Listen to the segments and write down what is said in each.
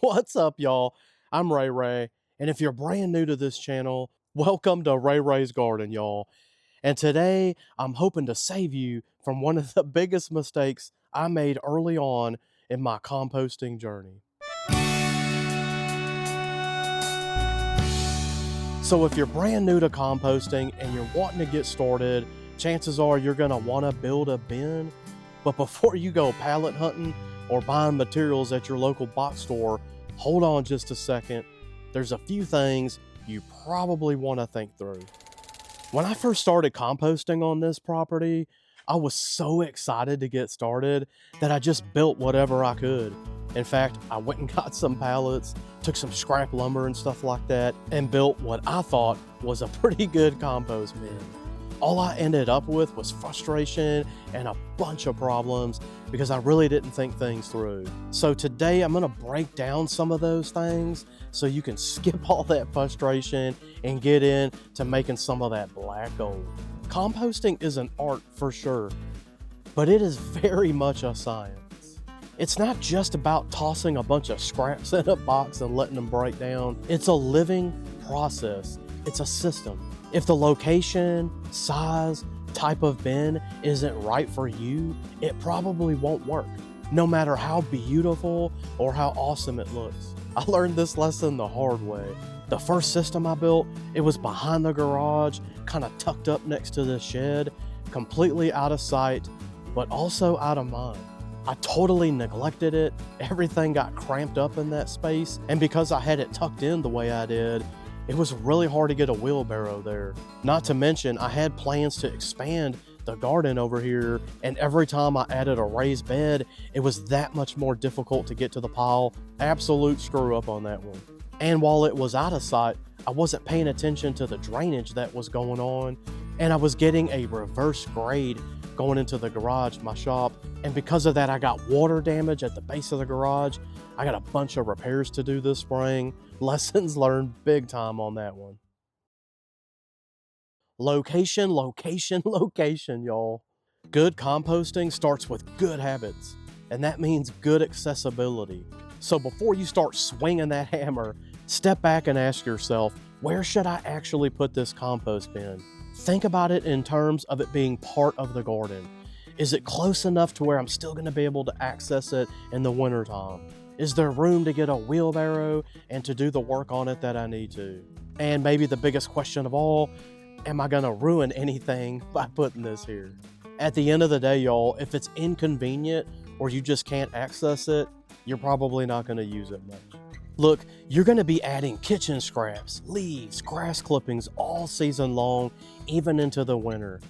What's up, y'all? I'm RayRay, and if you're brand new to this channel, welcome to RayRay's Garden, y'all. And today, I'm hoping to save you from one of the biggest mistakes I made early on in my composting journey. So if you're brand new to composting and you're wanting to get started, chances are you're gonna wanna build a bin. But before you go pallet hunting or buying materials at your local box store, hold on just a second. There's a few things you probably wanna think through. When I first started composting on this property, I was so excited to get started that I just built whatever I could. In fact, I went and got some pallets, took some scrap lumber and stuff like that, and built what I thought was a pretty good compost bin. All I ended up with was frustration and a bunch of problems because I really didn't think things through. So today I'm gonna break down some of those things so you can skip all that frustration and get into making some of that black gold. Composting is an art for sure, but it is very much a science. It's not just about tossing a bunch of scraps in a box and letting them break down. It's a living process. It's a system. If the location, size, type of bin isn't right for you, it probably won't work, no matter how beautiful or how awesome it looks. I learned this lesson the hard way. The first system I built, it was behind the garage, kind of tucked up next to the shed, completely out of sight, but also out of mind. I totally neglected it. Everything got cramped up in that space, and because I had it tucked in the way I did, it was really hard to get a wheelbarrow there. Not to mention, I had plans to expand the garden over here, and every time I added a raised bed, it was that much more difficult to get to the pile. Absolute screw up on that one. And while it was out of sight, I wasn't paying attention to the drainage that was going on, and I was getting a reverse grade going into the garage, my shop, and because of that, I got water damage at the base of the garage. I got a bunch of repairs to do this spring. Lessons learned big time on that one. Location, location, location, y'all. Good composting starts with good habits, and that means good accessibility. So before you start swinging that hammer, step back and ask yourself, where should I actually put this compost bin? Think about it in terms of it being part of the garden. Is it close enough to where I'm still gonna be able to access it in the wintertime? Is there room to get a wheelbarrow and to do the work on it that I need to? And maybe the biggest question of all, am I gonna ruin anything by putting this here? At the end of the day, y'all, if it's inconvenient or you just can't access it, you're probably not gonna use it much. Look, you're gonna be adding kitchen scraps, leaves, grass clippings all season long, even into the winter.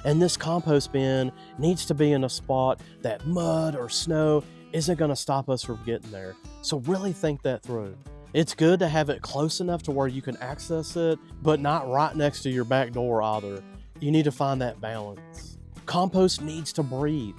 And this compost bin needs to be in a spot that mud or snow isn't gonna stop us from getting there. So really think that through. It's good to have it close enough to where you can access it, but not right next to your back door either. You need to find that balance. Compost needs to breathe,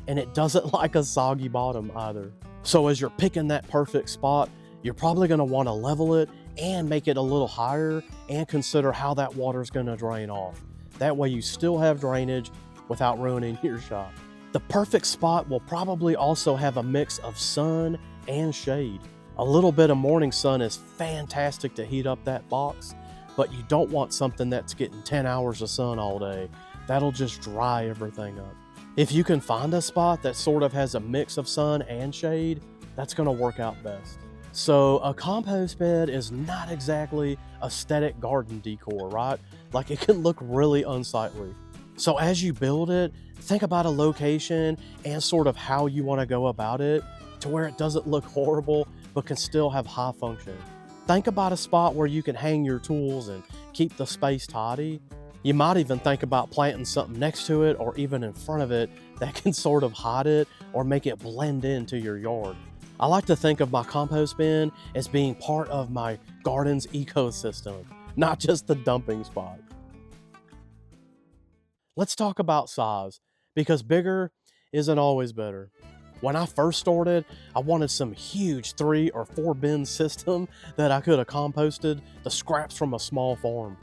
and it doesn't like a soggy bottom either. So as you're picking that perfect spot, you're probably gonna wanna level it and make it a little higher and consider how that water's gonna drain off. That way you still have drainage without ruining your shop. The perfect spot will probably also have a mix of sun and shade. A little bit of morning sun is fantastic to heat up that box, but you don't want something that's getting 10 hours of sun all day. That'll just dry everything up. If you can find a spot that sort of has a mix of sun and shade, that's gonna work out best. So a compost bed is not exactly aesthetic garden decor, right? Like it can look really unsightly. So as you build it, think about a location and sort of how you want to go about it to where it doesn't look horrible but can still have high function. Think about a spot where you can hang your tools and keep the space tidy. You might even think about planting something next to it or even in front of it that can sort of hide it or make it blend into your yard. I like to think of my compost bin as being part of my garden's ecosystem, not just the dumping spot. Let's talk about size, because bigger isn't always better. When I first started, I wanted some huge 3 or 4 bin system that I could have composted the scraps from a small farm.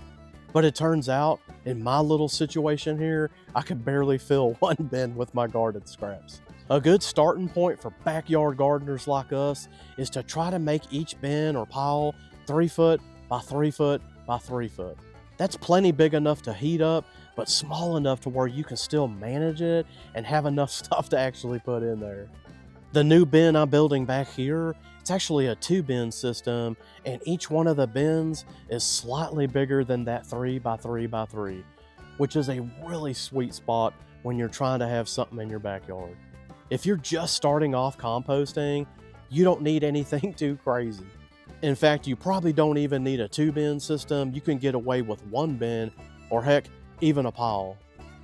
But it turns out, in my little situation here, I could barely fill one bin with my garden scraps. A good starting point for backyard gardeners like us is to try to make each bin or pile 3 foot by 3 foot by 3 foot. That's plenty big enough to heat up, but small enough to where you can still manage it and have enough stuff to actually put in there. The new bin I'm building back here, it's actually a 2-bin system, and each one of the bins is slightly bigger than that 3 by 3 by 3, which is a really sweet spot when you're trying to have something in your backyard. If you're just starting off composting, you don't need anything too crazy. In fact, you probably don't even need a 2-bin system. You can get away with 1 bin, or heck, even a pile.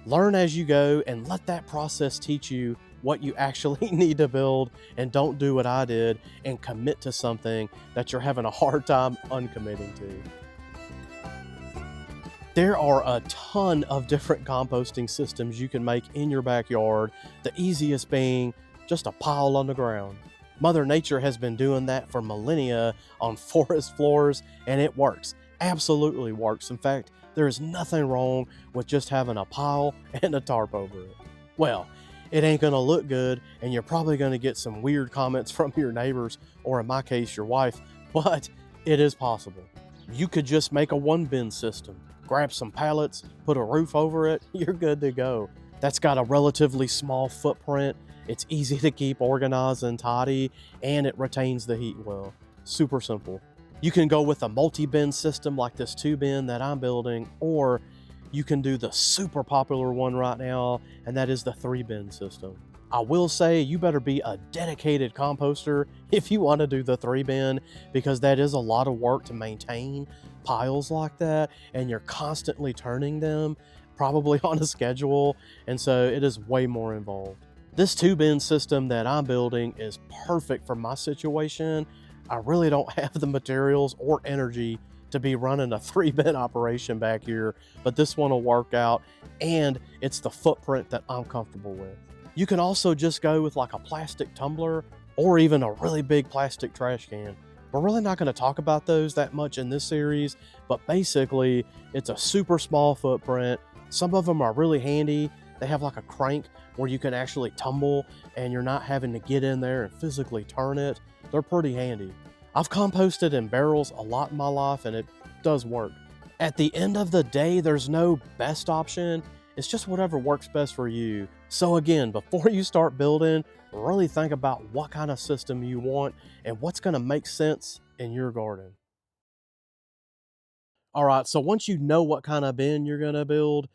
Learn as you go and let that process teach you what you actually need to build, and don't do what I did and commit to something that you're having a hard time uncommitting to. There are a ton of different composting systems you can make in your backyard, the easiest being just a pile on the ground. Mother Nature has been doing that for millennia on forest floors, and it works. Absolutely works. In fact, there is nothing wrong with just having a pile and a tarp over it. Well, it ain't gonna look good, and you're probably gonna get some weird comments from your neighbors, or in my case, your wife, but it is possible. You could just make a 1-bin system. Grab some pallets, put a roof over it, you're good to go. That's got a relatively small footprint, it's easy to keep organized and tidy, and it retains the heat well. Super simple. You can go with a multi-bin system like this 2-bin that I'm building, or you can do the super popular one right now, and that is the 3-bin system. I will say you better be a dedicated composter if you want to do the 3-bin, because that is a lot of work to maintain piles like that, and you're constantly turning them, probably on a schedule, and so it is way more involved. This 2-bin system that I'm building is perfect for my situation. I really don't have the materials or energy to be running a 3-bin operation back here, but this one will work out, and it's the footprint that I'm comfortable with. You can also just go with like a plastic tumbler or even a really big plastic trash can. We're really not going to talk about those that much in this series, but basically it's a super small footprint. Some of them are really handy. They have like a crank where you can actually tumble and you're not having to get in there and physically turn it. They're pretty handy. I've composted in barrels a lot in my life, and it does work. At the end of the day, there's no best option. It's just whatever works best for you. So again, before you start building, really think about what kind of system you want and what's going to make sense in your garden. All right, so once you know what kind of bin you're going to build,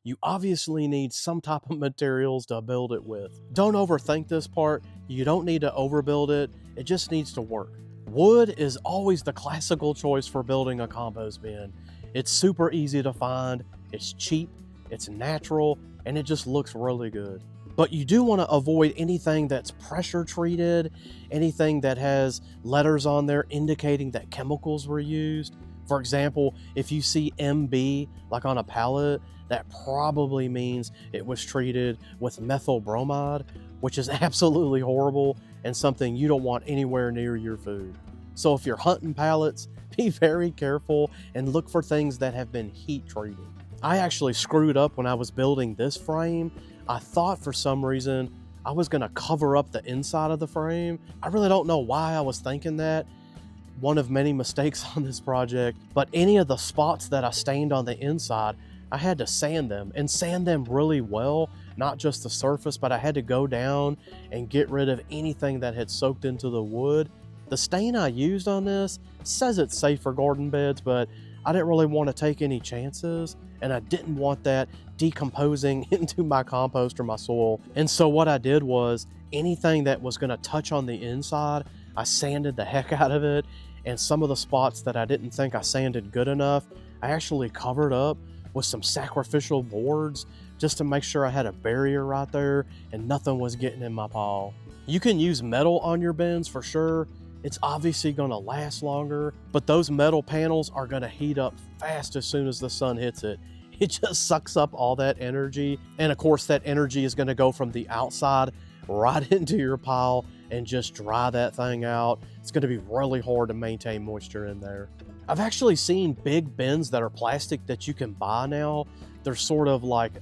you obviously need some type of materials to build it with. Don't overthink this part. You don't need to overbuild it. It just needs to work. Wood is always the classical choice for building a compost bin. It's super easy to find, it's cheap, it's natural, and it just looks really good. But you do want to avoid anything that's pressure treated, anything that has letters on there indicating that chemicals were used. For example, if you see MB like on a pallet, that probably means it was treated with methyl bromide, which is absolutely horrible and something you don't want anywhere near your food. So if you're hunting pallets, be very careful and look for things that have been heat treated. I actually screwed up when I was building this frame. I thought for some reason I was gonna cover up the inside of the frame. I really don't know why I was thinking that. One of many mistakes on this project, but any of the spots that I stained on the inside, I had to sand them and sand them really well, not just the surface, but I had to go down and get rid of anything that had soaked into the wood. The stain I used on this says it's safe for garden beds, but I didn't really want to take any chances, and I didn't want that decomposing into my compost or my soil. And so what I did was anything that was going to touch on the inside, I sanded the heck out of it, and some of the spots that I didn't think I sanded good enough, I actually covered up with some sacrificial boards just to make sure I had a barrier right there and nothing was getting in my pile. You can use metal on your bins for sure. It's obviously going to last longer, but those metal panels are going to heat up fast as soon as the sun hits it. It just sucks up all that energy, and of course that energy is going to go from the outside right into your pile and just dry that thing out. It's going to be really hard to maintain moisture in there. I've actually seen big bins that are plastic that you can buy now. They're sort of like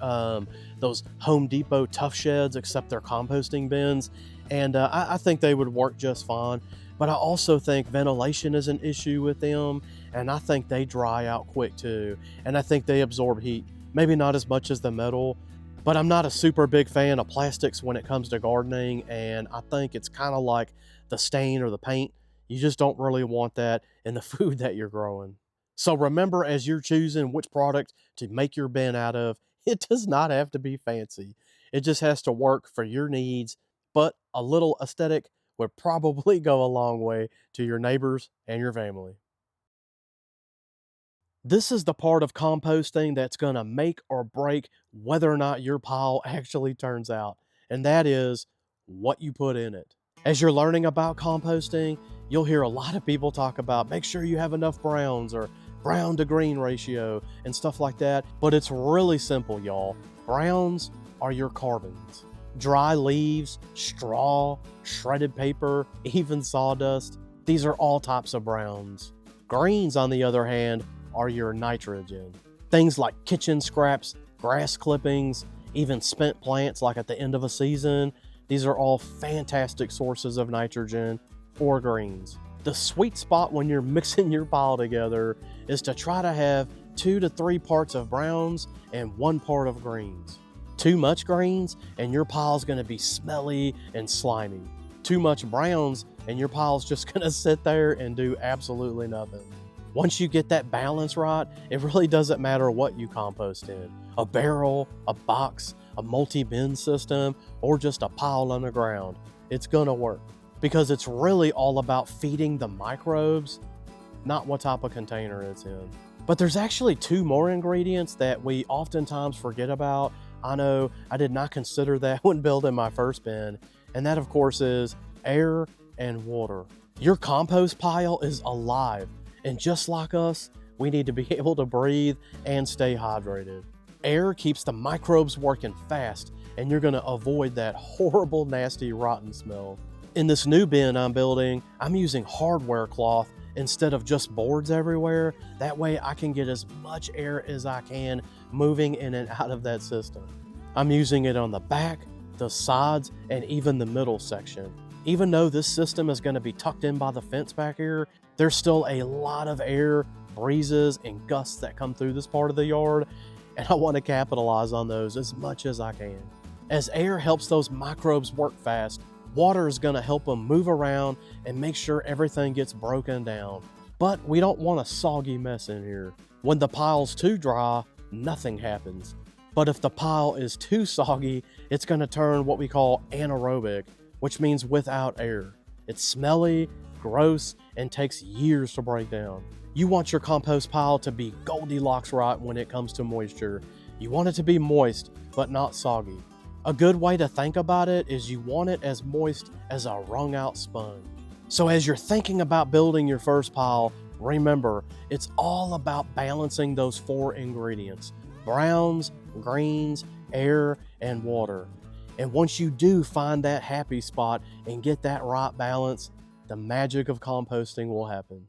those Home Depot Tough Sheds, except they're composting bins. And I think they would work just fine. But I also think ventilation is an issue with them. And I think they dry out quick too. And I think they absorb heat. Maybe not as much as the metal. But I'm not a super big fan of plastics when it comes to gardening. And I think it's kind of like the stain or the paint. You just don't really want that in the food that you're growing. So remember, as you're choosing which product to make your bin out of, it does not have to be fancy. It just has to work for your needs, but a little aesthetic would probably go a long way to your neighbors and your family. This is the part of composting that's going to make or break whether or not your pile actually turns out, and that is what you put in it. As you're learning about composting, you'll hear a lot of people talk about make sure you have enough browns or brown to green ratio and stuff like that, but it's really simple, y'all. Browns are your carbons. Dry leaves, straw, shredded paper, even sawdust, these are all types of browns. Greens, on the other hand, are your nitrogen. Things like kitchen scraps, grass clippings, even spent plants like at the end of a season, these are all fantastic sources of nitrogen or greens. The sweet spot when you're mixing your pile together is to try to have 2 to 3 parts of browns and 1 part of greens. Too much greens and your pile's gonna be smelly and slimy. Too much browns and your pile's just gonna sit there and do absolutely nothing. Once you get that balance right, it really doesn't matter what you compost in. A barrel, a box, a multi-bin system, or just a pile on the ground. It's gonna work because it's really all about feeding the microbes, not what type of container it's in. But there's actually 2 more ingredients that we oftentimes forget about. I know I did not consider that when building my first bin, and that of course is air and water. Your compost pile is alive. And just like us, we need to be able to breathe and stay hydrated. Air keeps the microbes working fast, and you're gonna avoid that horrible, nasty, rotten smell. In this new bin I'm building, I'm using hardware cloth instead of just boards everywhere. That way I can get as much air as I can moving in and out of that system. I'm using it on the back, the sides, and even the middle section. Even though this system is gonna be tucked in by the fence back here, there's still a lot of air, breezes, and gusts that come through this part of the yard, and I want to capitalize on those as much as I can. As air helps those microbes work fast, water is going to help them move around and make sure everything gets broken down. But we don't want a soggy mess in here. When the pile's too dry, nothing happens. But if the pile is too soggy, it's going to turn what we call anaerobic, which means without air. It's smelly, gross, and takes years to break down. You want your compost pile to be Goldilocks right when it comes to moisture. You want it to be moist, but not soggy. A good way to think about it is you want it as moist as a wrung out sponge. So as you're thinking about building your first pile, remember, it's all about balancing those 4 ingredients: browns, greens, air, and water. And once you do find that happy spot and get that right balance, the magic of composting will happen.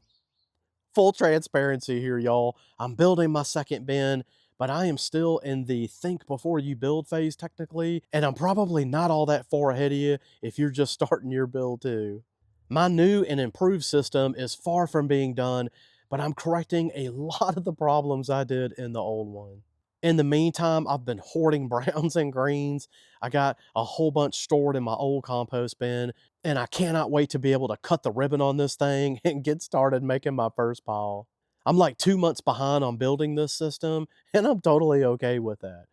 Full transparency here, y'all. I'm building my second bin, but I am still in the think before you build phase technically, and I'm probably not all that far ahead of you if you're just starting your build too. My new and improved system is far from being done, but I'm correcting a lot of the problems I did in the old one. In the meantime, I've been hoarding browns and greens. I got a whole bunch stored in my old compost bin, and I cannot wait to be able to cut the ribbon on this thing and get started making my first pile. I'm like 2 months behind on building this system, and I'm totally okay with that.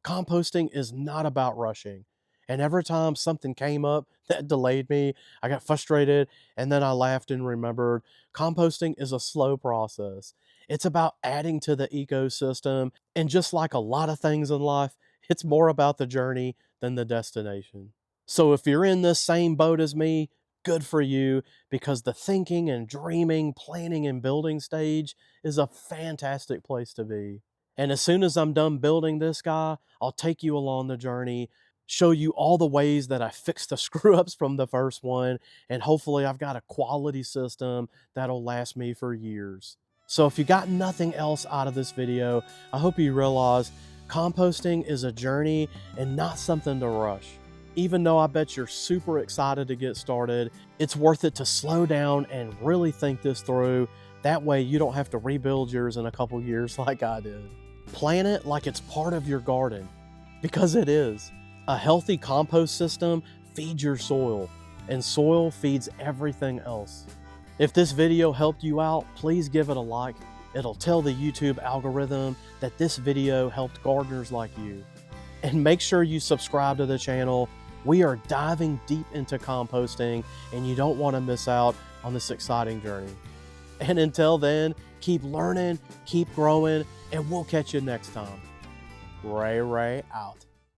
Composting is not about rushing. And every time something came up that delayed me, I got frustrated, and then I laughed and remembered composting is a slow process. It's about adding to the ecosystem, and just like a lot of things in life, it's more about the journey than the destination. So if you're in this same boat as me, good for you, because the thinking and dreaming, planning and building stage is a fantastic place to be. And as soon as I'm done building this guy, I'll take you along the journey, show you all the ways that I fixed the screw ups from the first one, and hopefully I've got a quality system that'll last me for years. So if you got nothing else out of this video, I hope you realize composting is a journey and not something to rush. Even though I bet you're super excited to get started, it's worth it to slow down and really think this through. That way you don't have to rebuild yours in a couple years like I did. Plan it like it's part of your garden, because it is. A healthy compost system feeds your soil, and soil feeds everything else. If this video helped you out, please give it a like. It'll tell the YouTube algorithm that this video helped gardeners like you. And make sure you subscribe to the channel. We are diving deep into composting, and you don't want to miss out on this exciting journey. And until then, keep learning, keep growing, and we'll catch you next time. RayRay out.